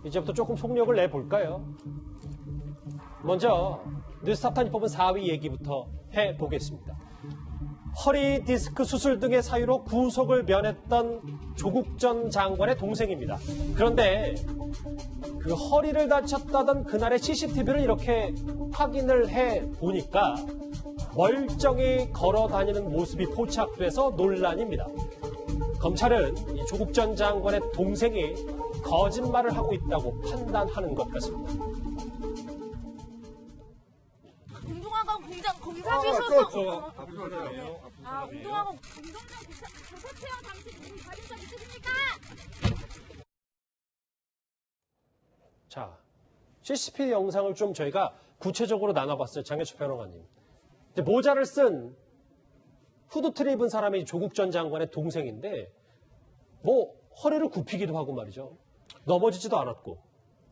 이제부터 조금 속력을 내볼까요? 먼저 뉴스타판이 뽑은 4위 얘기부터 해보겠습니다. 허리 디스크 수술 등의 사유로 구속을 면했던 조국 전 장관의 동생입니다. 그런데 그 허리를 다쳤다던 그날의 CCTV를 이렇게 확인을 해보니까 멀쩡히 걸어다니는 모습이 포착돼서 논란입니다. 검찰은 이 조국 전 장관의 동생이 거짓말을 하고 있다고 판단하는 것 같습니다. 운동학원 공사비 소송. 운동학원 운동장 교사 체험 당시 무슨 가진 적 있으십니까? 자, CCTV 영상을 좀 저희가 구체적으로 나눠봤어요. 장혜철 평론가님. 이제 모자를 쓴 후드티를 입은 사람이 조국 전 장관의 동생인데 뭐 허리를 굽히기도 하고 말이죠. 넘어지지도 않았고.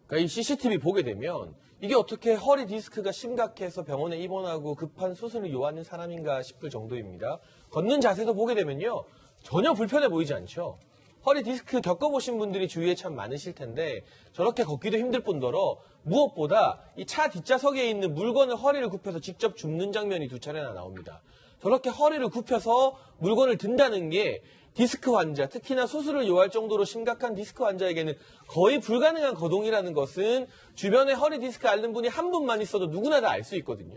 그러니까 이 CCTV 보게 되면 이게 어떻게 허리 디스크가 심각해서 병원에 입원하고 급한 수술을 요하는 사람인가 싶을 정도입니다. 걷는 자세도 보게 되면요. 전혀 불편해 보이지 않죠. 허리 디스크 겪어보신 분들이 주위에 참 많으실 텐데 저렇게 걷기도 힘들 뿐더러 무엇보다 이 차 뒷좌석에 있는 물건을 허리를 굽혀서 직접 줍는 장면이 2차례나 나옵니다. 저렇게 허리를 굽혀서 물건을 든다는 게 디스크 환자, 특히나 수술을 요할 정도로 심각한 디스크 환자에게는 거의 불가능한 거동이라는 것은 주변에 허리 디스크 앓는 분이 한 분만 있어도 누구나 다 알 수 있거든요.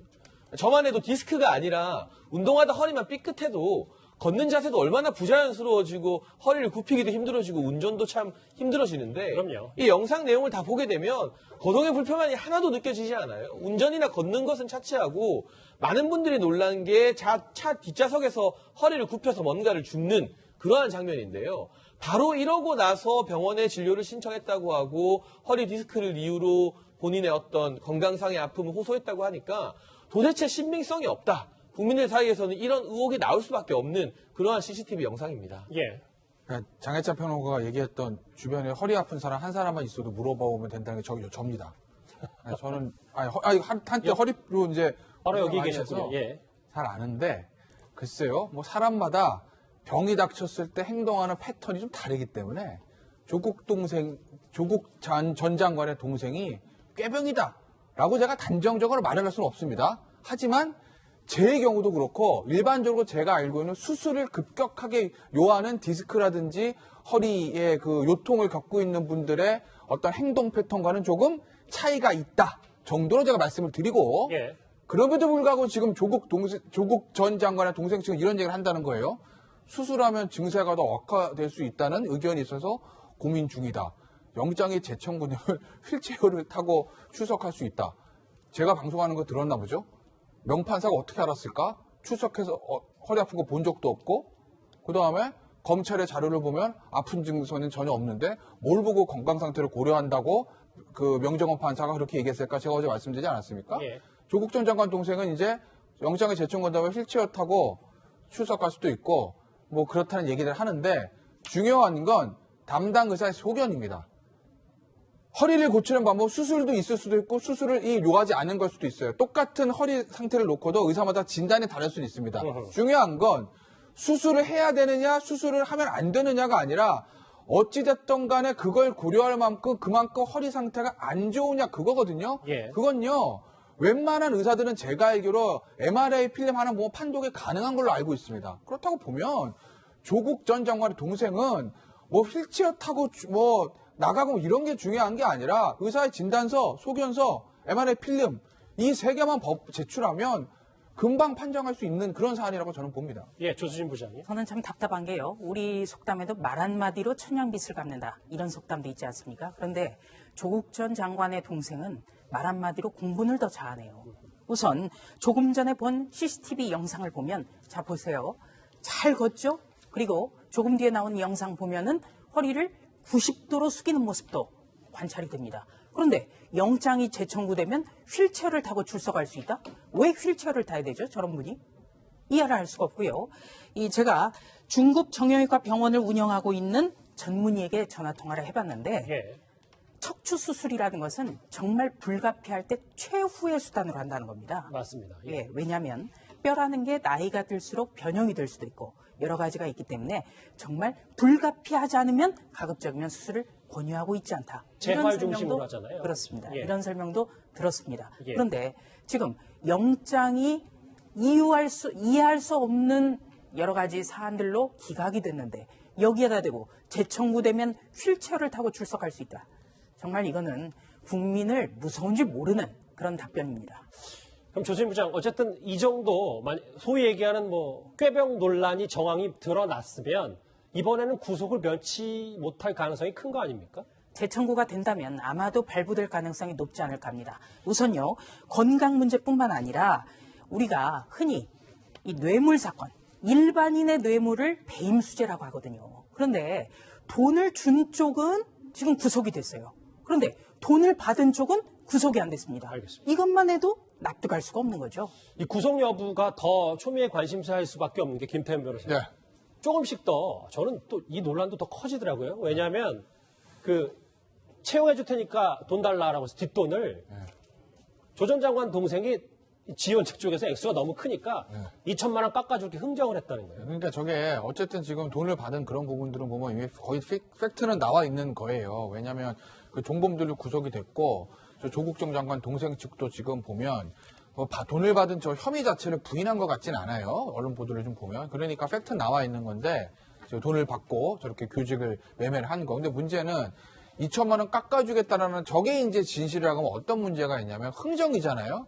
저만 해도 디스크가 아니라 운동하다 허리만 삐끗해도 걷는 자세도 얼마나 부자연스러워지고 허리를 굽히기도 힘들어지고 운전도 참 힘들어지는데 그럼요. 이 영상 내용을 다 보게 되면 거동의 불편함이 하나도 느껴지지 않아요. 운전이나 걷는 것은 차치하고 많은 분들이 놀란 게 차 뒷좌석에서 허리를 굽혀서 뭔가를 줍는 그러한 장면인데요. 바로 이러고 나서 병원에 진료를 신청했다고 하고 허리 디스크를 이유로 본인의 어떤 건강상의 아픔을 호소했다고 하니까 도대체 신빙성이 없다. 국민들 사이에서는 이런 의혹이 나올 수밖에 없는 그러한 CCTV 영상입니다. 예. 그러니까 장혜찬 평론가가 얘기했던 주변에 허리 아픈 사람 한 사람만 있어도 물어보면 된다는 게 접니다. 저는 한때 허리로 이제 바로 여기 많이 계셨군요. 해서 예. 잘 아는데 글쎄요, 뭐 사람마다 병이 닥쳤을 때 행동하는 패턴이 좀 다르기 때문에 조국 전 장관의 동생이 꾀병이다라고 제가 단정적으로 말을 할 수는 없습니다. 하지만 제 경우도 그렇고 일반적으로 제가 알고 있는 수술을 급격하게 요하는 디스크라든지 허리에 그 요통을 겪고 있는 분들의 어떤 행동 패턴과는 조금 차이가 있다 정도로 제가 말씀을 드리고 예. 그럼에도 불구하고 지금 조국 전 장관의 동생 측은 이런 얘기를 한다는 거예요. 수술하면 증세가 더 악화될 수 있다는 의견이 있어서 고민 중이다. 영장이 재청구되면 휠체어를 타고 출석할 수 있다. 제가 방송하는 거 들었나 보죠? 명판사가 어떻게 알았을까? 출석해서 허리 아픈 거 본 적도 없고 그 다음에 검찰의 자료를 보면 아픈 증서는 전혀 없는데 뭘 보고 건강 상태를 고려한다고 그 명정원 판사가 그렇게 얘기했을까? 제가 어제 말씀드리지 않았습니까? 예. 조국 전 장관 동생은 이제 영장에 제청된다면 휠체어 타고 출석할 수도 있고 뭐 그렇다는 얘기를 하는데 중요한 건 담당 의사의 소견입니다. 허리를 고치는 방법 수술도 있을 수도 있고 수술을 요하지 않은 걸 수도 있어요. 똑같은 허리 상태를 놓고도 의사마다 진단이 다를 수도 있습니다. 중요한 건 수술을 해야 되느냐 수술을 하면 안 되느냐가 아니라 어찌됐든 간에 그걸 고려할 만큼 그만큼 허리 상태가 안 좋으냐 그거거든요. 예. 그건요. 웬만한 의사들은 제가 알기로 MRI 필름 하나 보면 판독이 가능한 걸로 알고 있습니다. 그렇다고 보면 조국 전 장관의 동생은 뭐 휠체어 타고 뭐 나가고 이런 게 중요한 게 아니라 의사의 진단서, 소견서, MRI 필름 이 세 개만 제출하면 금방 판정할 수 있는 그런 사안이라고 저는 봅니다. 예, 조수진 부장님. 저는 참 답답한 게요. 우리 속담에도 말 한마디로 천냥빚을 갚는다. 이런 속담도 있지 않습니까? 그런데 조국 전 장관의 동생은 말 한마디로 공분을 더 자아내요. 우선 조금 전에 본 CCTV 영상을 보면 자 보세요. 잘 걷죠? 그리고 조금 뒤에 나온 영상 보면은 허리를 90도로 숙이는 모습도 관찰이 됩니다. 그런데 영장이 재청구되면 휠체어를 타고 출석할 수 있다? 왜 휠체어를 타야 되죠? 저런 분이? 이해를 할 수가 없고요. 제가 중국 정형외과 병원을 운영하고 있는 전문의에게 전화통화를 해봤는데 예. 척추 수술이라는 것은 정말 불가피할 때 최후의 수단으로 한다는 겁니다. 맞습니다. 예. 예, 왜냐하면 뼈라는 게 나이가 들수록 변형이 될 수도 있고 여러 가지가 있기 때문에 정말 불가피하지 않으면 가급적이면 수술을 권유하고 있지 않다. 재활 이런 중심으로 설명도 하잖아요. 그렇습니다. 예. 이런 설명도 들었습니다. 예. 그런데 지금 영장이 이해할 수 없는 여러 가지 사안들로 기각이 됐는데 여기에다 대고 재청구되면 휠체어를 타고 출석할 수 있다. 정말 이거는 국민을 무서운 줄 모르는 그런 답변입니다. 그럼 조수진 부장, 어쨌든 이 정도 소위 얘기하는 꾀병 논란이 정황이 드러났으면 이번에는 구속을 면치 못할 가능성이 큰 거 아닙니까? 재청구가 된다면 아마도 발부될 가능성이 높지 않을까 합니다. 우선요, 건강 문제뿐만 아니라 우리가 흔히 이 뇌물 사건, 일반인의 뇌물을 배임수재라고 하거든요. 그런데 돈을 준 쪽은 지금 구속이 됐어요. 그런데 돈을 받은 쪽은 구속이 안 됐습니다. 알겠습니다. 이것만 해도 납득할 수가 없는 거죠. 이 구속 여부가 더 초미의 관심사일 수밖에 없는 게 김태현 변호사님. 네. 조금씩 더 저는 또 이 논란도 더 커지더라고요. 왜냐하면 채용해 줄 테니까 돈 달라라고 해서 뒷돈을 조 전 장관 동생이 지원 측 쪽에서 액수가 너무 크니까 2천만 원 깎아줄게 흥정을 했다는 거예요. 그러니까 저게 어쨌든 지금 돈을 받은 그런 부분들은 보면 이미 거의 팩트는 나와 있는 거예요. 왜냐하면 그 종범들도 구속이 됐고 저 조국정 장관 동생 측도 지금 보면 돈을 받은 저 혐의 자체를 부인한 것 같진 않아요. 언론 보도를 좀 보면. 그러니까 팩트 나와 있는 건데 돈을 받고 저렇게 교직을 매매를 한 거. 근데 문제는 2천만 원 깎아주겠다라는 저게 이제 진실이라고 하면 어떤 문제가 있냐면 흥정이잖아요.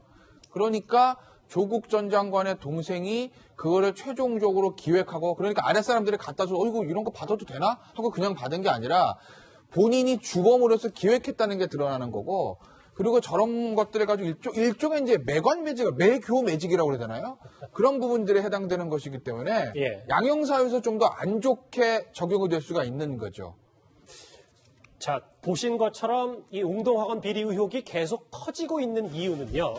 그러니까 조국 전 장관의 동생이 그거를 최종적으로 기획하고 그러니까 아랫사람들이 갖다 줘 이거 이런 거 받아도 되나? 하고 그냥 받은 게 아니라 본인이 주범으로서 기획했다는 게 드러나는 거고 그리고 저런 것들을 가지고 일종의 이제 매교 매직이라고 그래야 되나요? 그런 부분들에 해당되는 것이기 때문에 예. 양형사에서 좀 더 안 좋게 적용이 될 수가 있는 거죠. 자, 보신 것처럼 이 웅동학원 비리 의혹이 계속 커지고 있는 이유는요.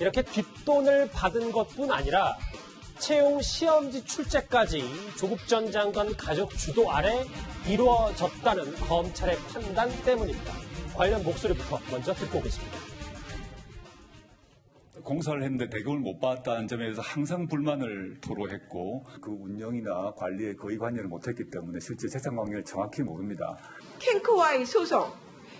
이렇게 뒷돈을 받은 것뿐 아니라 채용 시험지 출제까지 조국 전 장관 가족 주도 아래 이루어졌다는 검찰의 판단 때문입니다. 관련 목소리부터 먼저 듣고 오겠습니다. 공사를 했는데 대금을 못 받았다는 점에 대해서 항상 불만을 토로했고 그 운영이나 관리에 거의 관여를 못했기 때문에 실제 재산 관계를 정확히 모릅니다. 캔커와의 소송,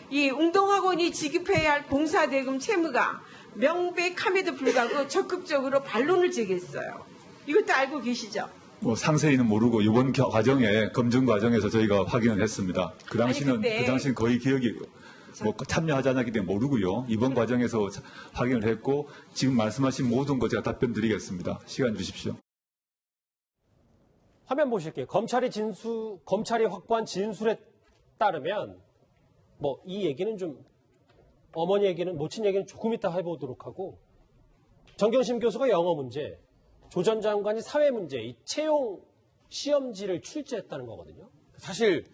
이 웅동학원이 지급해야 할 공사대금 채무가 명백함에도 불구하고 적극적으로 반론을 제기했어요. 이것도 알고 계시죠? 상세히는 모르고 이번 과정에 검증 과정에서 저희가 확인을 했습니다. 그 당시는 거의 기억이 참여하지 않았기 때문에 모르고요. 이번 과정에서 확인을 했고 지금 말씀하신 모든 것 제가 답변 드리겠습니다. 시간 주십시오. 화면 보실게요. 검찰이 확보한 진술에 따르면 이 얘기는 좀 어머니 얘기는 모친 얘기는 조금 이따 해보도록 하고 정경심 교수가 영어 문제, 조 전 장관이 사회 문제, 이 채용 시험지를 출제했다는 거거든요. 사실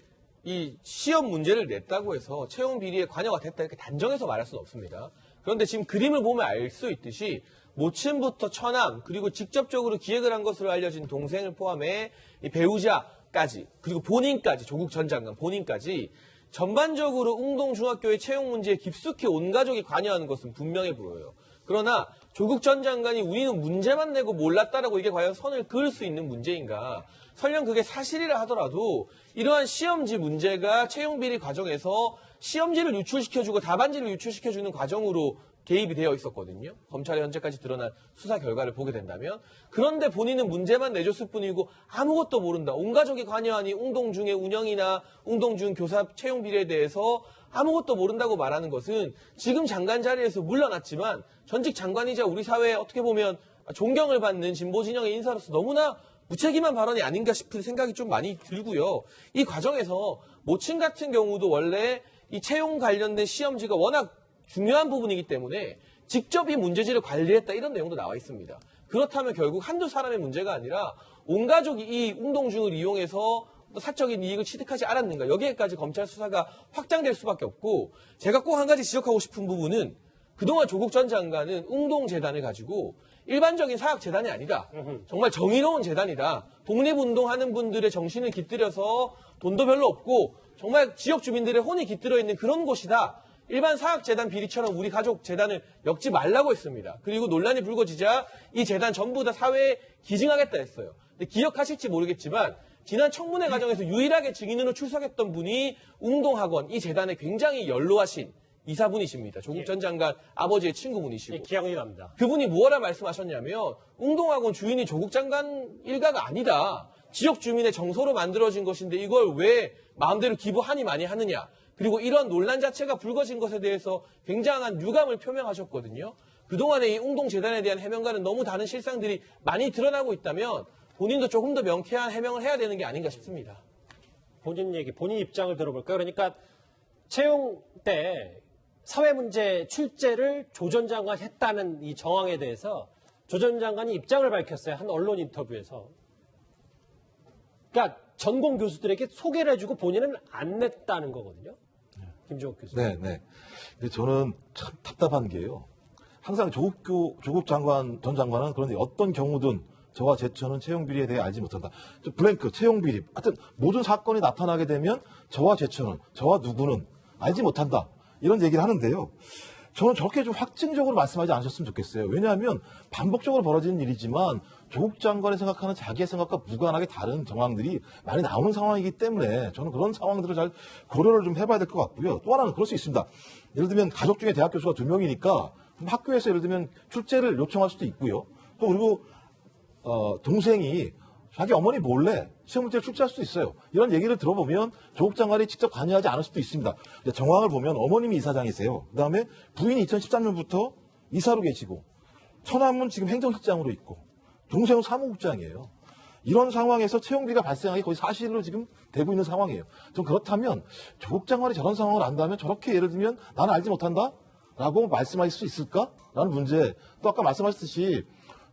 이 시험 문제를 냈다고 해서 채용 비리에 관여가 됐다 이렇게 단정해서 말할 수는 없습니다. 그런데 지금 그림을 보면 알 수 있듯이 모친부터 처남 그리고 직접적으로 기획을 한 것으로 알려진 동생을 포함해 이 배우자까지 그리고 본인까지 조국 전 장관 본인까지 전반적으로 웅동중학교의 채용 문제에 깊숙이 온 가족이 관여하는 것은 분명해 보여요. 그러나 조국 전 장관이 우리는 문제만 내고 몰랐다라고 이게 과연 선을 그을 수 있는 문제인가? 설령 그게 사실이라 하더라도 이러한 시험지 문제가 채용비리 과정에서 시험지를 유출시켜주고 답안지를 유출시켜주는 과정으로 개입이 되어 있었거든요. 검찰의 현재까지 드러난 수사 결과를 보게 된다면. 그런데 본인은 문제만 내줬을 뿐이고 아무것도 모른다. 온 가족이 관여하니 웅동중의 운영이나 웅동중 교사 채용비리에 대해서 아무것도 모른다고 말하는 것은 지금 장관 자리에서 물러났지만 전직 장관이자 우리 사회에 어떻게 보면 존경을 받는 진보 진영의 인사로서 너무나 무책임한 발언이 아닌가 싶은 생각이 좀 많이 들고요. 이 과정에서 모친 같은 경우도 원래 이 채용 관련된 시험지가 워낙 중요한 부분이기 때문에 직접 이 문제지를 관리했다 이런 내용도 나와 있습니다. 그렇다면 결국 한두 사람의 문제가 아니라 온 가족이 이 웅동중을 이용해서 사적인 이익을 취득하지 않았는가 여기에까지 검찰 수사가 확장될 수밖에 없고 제가 꼭 한 가지 지적하고 싶은 부분은 그동안 조국 전 장관은 웅동재단을 가지고 일반적인 사학재단이 아니다. 정말 정의로운 재단이다. 독립운동하는 분들의 정신을 깃들여서 돈도 별로 없고 정말 지역 주민들의 혼이 깃들어 있는 그런 곳이다. 일반 사학재단 비리처럼 우리 가족 재단을 엮지 말라고 했습니다. 그리고 논란이 불거지자 이 재단 전부 다 사회에 기증하겠다 했어요. 근데 기억하실지 모르겠지만 지난 청문회 과정에서 유일하게 증인으로 출석했던 분이 웅동학원 이 재단에 굉장히 연로하신 이사분이십니다. 조국 전 장관 아버지의 친구분이시고. 예, 기억이 납니다. 그분이 무엇라 말씀하셨냐면 웅동학원 주인이 조국 장관 일가가 아니다. 지역 주민의 정서로 만들어진 것인데 이걸 왜 마음대로 기부하니 많이 하느냐. 그리고 이런 논란 자체가 불거진 것에 대해서 굉장한 유감을 표명하셨거든요. 그동안의 이 웅동재단에 대한 해명과는 너무 다른 실상들이 많이 드러나고 있다면 본인도 조금 더 명쾌한 해명을 해야 되는 게 아닌가 싶습니다. 본인 얘기, 본인 입장을 들어볼까요? 그러니까 채용 때 사회문제 출제를 조 전 장관이 했다는 이 정황에 대해서 조 전 장관이 입장을 밝혔어요. 한 언론 인터뷰에서. 그러니까 전공 교수들에게 소개를 해주고 본인은 안 냈다는 거거든요. 김종욱 교수. 네, 네. 근데 저는 참 답답한 게요. 항상 조국 장관, 전 장관은 그런데 어떤 경우든 저와 제천은 채용 비리에 대해 알지 못한다. 블랭크, 채용 비리. 하여튼 모든 사건이 나타나게 되면 저와 제천은, 저와 누구는 알지 못한다. 이런 얘기를 하는데요. 저는 저렇게 좀 확증적으로 말씀하지 않으셨으면 좋겠어요. 왜냐하면 반복적으로 벌어지는 일이지만 조국 장관이 생각하는 자기의 생각과 무관하게 다른 정황들이 많이 나오는 상황이기 때문에 저는 그런 상황들을 잘 고려를 좀 해봐야 될 것 같고요. 또 하나는 그럴 수 있습니다. 예를 들면 가족 중에 대학 교수가 2명이니까 학교에서 예를 들면 출제를 요청할 수도 있고요. 또 그리고 동생이 자기 어머니 몰래 시험 문제를 출제할 수도 있어요. 이런 얘기를 들어보면 조국 장관이 직접 관여하지 않을 수도 있습니다. 정황을 보면 어머님이 이사장이세요. 그다음에 부인이 2013년부터 이사로 계시고 처남은 지금 행정실장으로 있고 동생은 사무국장이에요. 이런 상황에서 채용비가 발생하기 거의 사실로 지금 되고 있는 상황이에요. 좀 그렇다면 조국 장관이 저런 상황을 안다면 저렇게 예를 들면 나는 알지 못한다? 라고 말씀하실 수 있을까? 라는 문제. 또 아까 말씀하셨듯이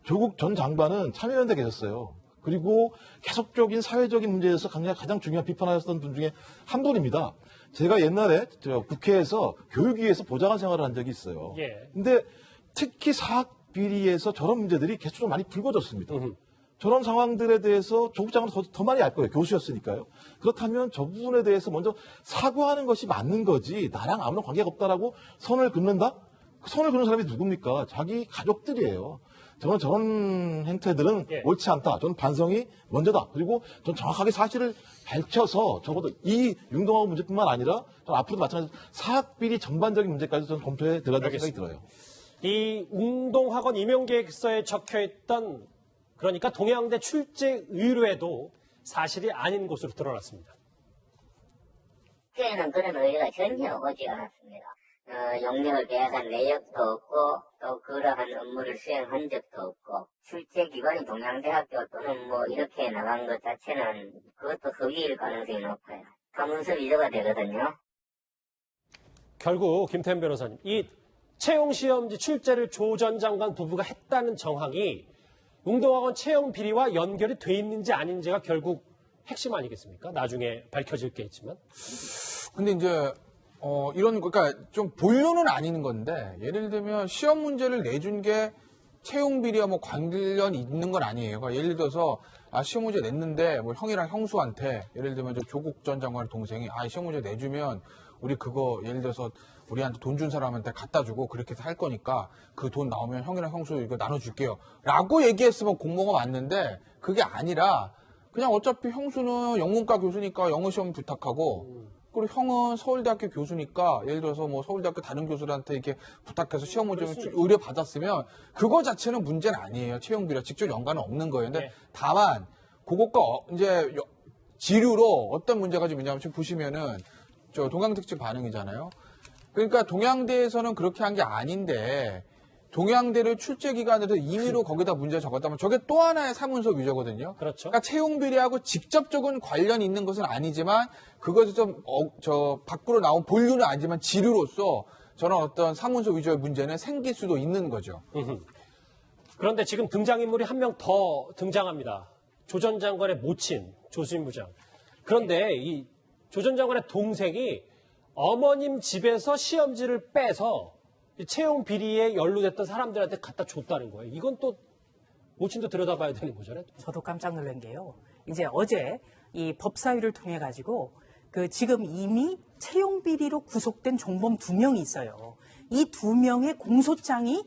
조국 전 장관은 참여연대 계셨어요. 그리고 계속적인 사회적인 문제에서 가장 중요한 비판하셨던 분 중에 한 분입니다. 제가 옛날에 국회에서 교육위에서 보좌관 생활을 한 적이 있어요. 예. 근데 특히 사학 비리에서 저런 문제들이 계속 많이 불거졌습니다. 저런 상황들에 대해서 조국 장관은 더 많이 알 거예요. 교수였으니까요. 그렇다면 저 부분에 대해서 먼저 사과하는 것이 맞는 거지 나랑 아무런 관계가 없다라고 선을 긋는다? 그 선을 긋는 사람이 누굽니까? 자기 가족들이에요. 저는 저런 행태들은 옳지 않다. 저는 반성이 먼저다. 그리고 전 정확하게 사실을 밝혀서 적어도 이 융동학원 문제뿐만 아니라 전 앞으로도 마찬가지로 사학비리 전반적인 문제까지 저는 검토에 들어간다는 생각이 들어요. 이 웅동학원 임용계획서에 적혀있던 그러니까 동양대 출제 의뢰도 사실이 아닌 것으로 드러났습니다. 학교에는 그런 의뢰가 전혀 오지 않았습니다. 용역을 계약한 내역도 없고 또 그러한 업무를 수행한 적도 없고 출제 기관이 동양대학교 또는 뭐 이렇게 나간 것 자체는 그것도 허위일 가능성이 높아요. 가문서 위조가 되거든요. 결국 김태현 변호사님, 이 채용시험지 출제를 조 전 장관 부부가 했다는 정황이 웅동학원 채용 비리와 연결이 돼 있는지 아닌지가 결국 핵심 아니겠습니까? 나중에 밝혀질 게 있지만. 근데 이제 그러니까 좀 본론은 아닌 건데 예를 들면 시험 문제를 내준 게 채용 비리와 뭐 관련이 있는 건 아니에요. 그러니까 예를 들어서 시험 문제 냈는데 뭐 형이랑 형수한테 예를 들면 조국 전 장관의 동생이 시험 문제 내주면 우리 그거 예를 들어서 우리한테 돈 준 사람한테 갖다 주고 그렇게 해서 할 거니까 그 돈 나오면 형이랑 형수 이거 나눠줄게요. 라고 얘기했으면 공모가 맞는데 그게 아니라 그냥 어차피 형수는 영문과 교수니까 영어 시험 부탁하고 그리고 형은 서울대학교 교수니까 예를 들어서 뭐 서울대학교 다른 교수들한테 이렇게 부탁해서 시험 문제 의뢰 받았으면 그거 자체는 문제는 아니에요. 채용비리와 직접 연관은 없는 거예요. 근데 다만 그것과 이제 지류로 어떤 문제가 좀 있냐면 지금 보시면은 저 동양특집 반응이잖아요. 그러니까 동양대에서는 그렇게 한 게 아닌데 동양대를 출제 기간에도 임의로 거기다 문제 적었다면 저게 또 하나의 사문서 위조거든요. 그렇죠. 그러니까 채용 비리하고 직접적인 관련이 있는 것은 아니지만 그것이 좀 밖으로 나온 본류는 아니지만 지류로서 저런 어떤 사문서 위조의 문제는 생길 수도 있는 거죠. 그런데 지금 등장인물이 한 명 더 등장합니다. 조 전 장관의 모친 조수인 부장. 그런데 이 조 전 장관의 동생이 어머님 집에서 시험지를 빼서 채용 비리에 연루됐던 사람들한테 갖다 줬다는 거예요. 이건 또 모친도 들여다봐야 되는 거잖아요. 저도 깜짝 놀란 게요. 이제 어제 이 법사위를 통해 가지고 지금 이미 채용 비리로 구속된 종범 2명이 있어요. 이 2명의 공소장이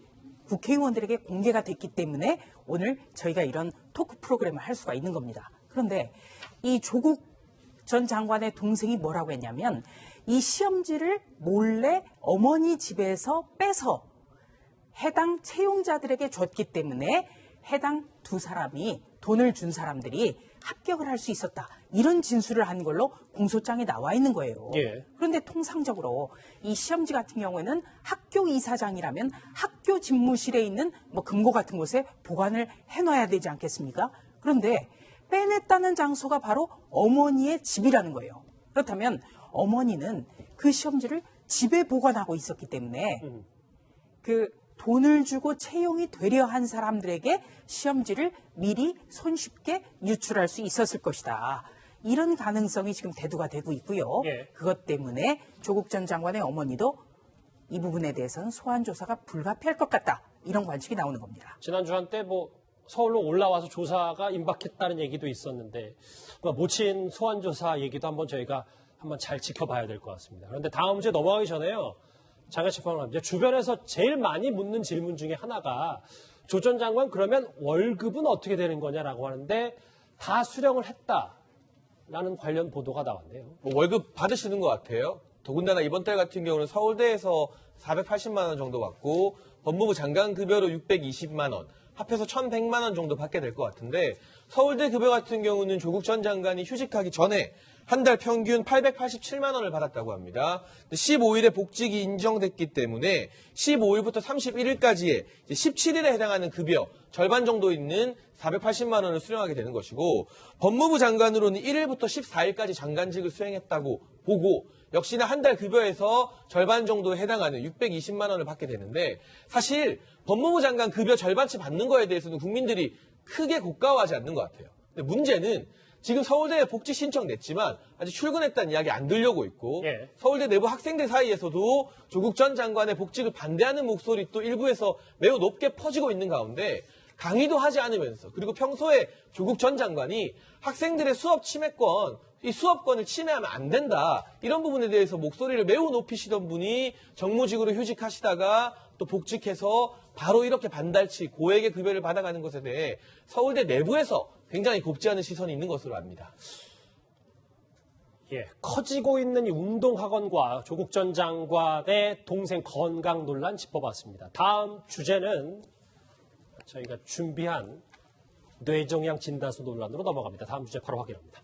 국회의원들에게 공개가 됐기 때문에 오늘 저희가 이런 토크 프로그램을 할 수가 있는 겁니다. 그런데 이 조국 전 장관의 동생이 뭐라고 했냐면 이 시험지를 몰래 어머니 집에서 빼서 해당 채용자들에게 줬기 때문에 해당 두 사람이 돈을 준 사람들이 합격을 할 수 있었다. 이런 진술을 한 걸로 공소장에 나와 있는 거예요. 예. 그런데 통상적으로 이 시험지 같은 경우에는 학교 이사장이라면 학교 집무실에 있는 뭐 금고 같은 곳에 보관을 해놔야 되지 않겠습니까? 그런데 빼냈다는 장소가 바로 어머니의 집이라는 거예요. 그렇다면 어머니는 그 시험지를 집에 보관하고 있었기 때문에 그 돈을 주고 채용이 되려 한 사람들에게 시험지를 미리 손쉽게 유출할 수 있었을 것이다. 이런 가능성이 지금 대두가 되고 있고요. 예. 그것 때문에 조국 전 장관의 어머니도 이 부분에 대해서는 소환 조사가 불가피할 것 같다. 이런 관측이 나오는 겁니다. 지난주 한때 뭐 서울로 올라와서 조사가 임박했다는 얘기도 있었는데 모친 소환조사 얘기도 한번 저희가 한번 잘 지켜봐야 될 것 같습니다. 그런데 다음 주에 넘어가기 전에요. 잠깐 짚어보면 주변에서 제일 많이 묻는 질문 중에 하나가 조 전 장관 그러면 월급은 어떻게 되는 거냐라고 하는데 다 수령을 했다라는 관련 보도가 나왔네요. 뭐 월급 받으시는 것 같아요. 더군다나 이번 달 같은 경우는 서울대에서 480만 원 정도 받고 법무부 장관 급여로 620만 원, 합해서 1,100만 원 정도 받게 될 것 같은데 서울대 급여 같은 경우는 조국 전 장관이 휴직하기 전에 한 달 평균 887만 원을 받았다고 합니다. 15일에 복직이 인정됐기 때문에 15일부터 31일까지의 17일에 해당하는 급여 절반 정도 있는 480만 원을 수령하게 되는 것이고 법무부 장관으로는 1일부터 14일까지 장관직을 수행했다고 보고 역시나 한 달 급여에서 절반 정도에 해당하는 620만 원을 받게 되는데 사실 법무부 장관 급여 절반치 받는 거에 대해서는 국민들이 크게 고가워하지 않는 것 같아요. 근데 문제는 지금 서울대에 복직 신청 냈지만 아직 출근했다는 이야기 안 들려오고 있고 예. 서울대 내부 학생들 사이에서도 조국 전 장관의 복직을 반대하는 목소리 또 일부에서 매우 높게 퍼지고 있는 가운데 강의도 하지 않으면서 그리고 평소에 조국 전 장관이 학생들의 수업 침해권 이 수업권을 침해하면 안 된다. 이런 부분에 대해서 목소리를 매우 높이시던 분이 정무직으로 휴직하시다가 또 복직해서 바로 이렇게 반달치 고액의 급여를 받아가는 것에 대해 서울대 내부에서 굉장히 곱지 않은 시선이 있는 것으로 압니다. 예, 커지고 있는 이 운동학원과 조국 전 장관의 동생 건강 논란 짚어봤습니다. 다음 주제는 저희가 준비한 뇌종양 진단서 논란으로 넘어갑니다. 다음 주제 바로 확인합니다.